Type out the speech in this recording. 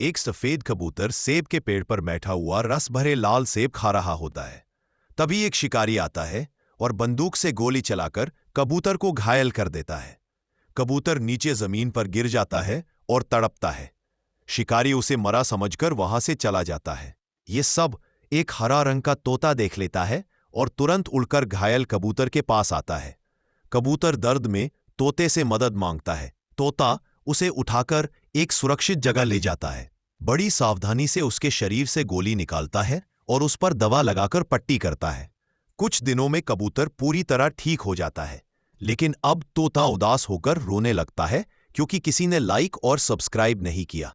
एक सफेद कबूतर सेब के पेड़ पर बैठा हुआ रस भरे लाल सेब खा रहा होता है। तभी एक शिकारी आता है और बंदूक से गोली चलाकर कबूतर को घायल कर देता है। कबूतर नीचे जमीन पर गिर जाता है और तड़पता है। शिकारी उसे मरा समझकर वहां से चला जाता है। ये सब एक हरा रंग का तोता देख लेता है और तुरंत उड़कर घायल कबूतर के पास आता है। कबूतर दर्द में तोते से मदद मांगता है। तोता उसे उठाकर एक सुरक्षित जगह ले जाता है। बड़ी सावधानी से उसके शरीर से गोली निकालता है और उस पर दवा लगाकर पट्टी करता है। कुछ दिनों में कबूतर पूरी तरह ठीक हो जाता है, लेकिन अब तोता उदास होकर रोने लगता है क्योंकि किसी ने लाइक और सब्सक्राइब नहीं किया।